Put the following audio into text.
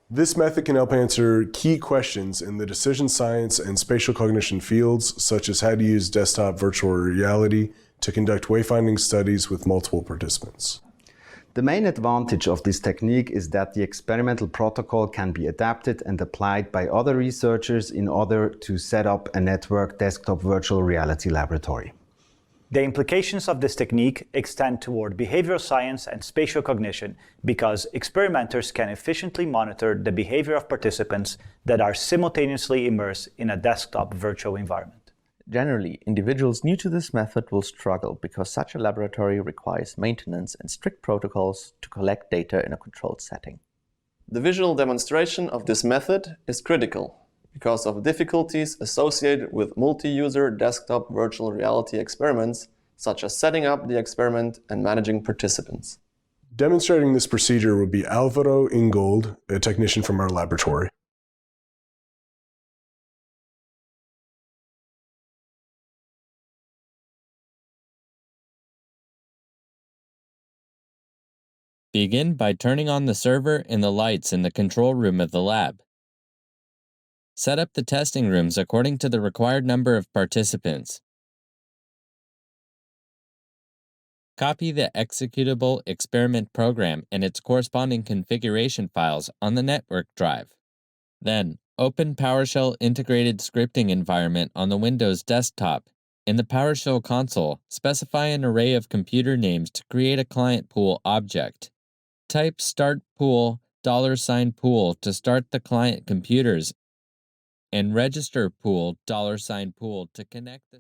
This method can help answer key questions in the decision science and spatial cognition fields, such as how to use desktop virtual reality to conduct wayfinding studies with multiple participants. The main advantage of this technique is that the experimental protocol can be adapted and applied by other researchers in order to set up a network desktop virtual reality laboratory. The implications of this technique extend toward behavioral science and spatial cognition because experimenters can efficiently monitor the behavior of participants that are simultaneously immersed in a desktop virtual environment. Generally, individuals new to this method will struggle because such a laboratory requires maintenance and strict protocols to collect data in a controlled setting. The visual demonstration of this method is critical because of difficulties associated with multi-user desktop virtual reality experiments, such as setting up the experiment and managing participants. Demonstrating this procedure will be Alvaro Ingold, a technician from our laboratory. Begin by turning on the server and the lights in the control room of the lab. Set up the testing rooms according to the required number of participants. Copy the executable experiment program and its corresponding configuration files on the network drive. Then, open PowerShell Integrated Scripting Environment on the Windows desktop. In the PowerShell console, specify an array of computer names to create a client pool object. Type start pool $pool to start the client computers and register pool $pool to connect the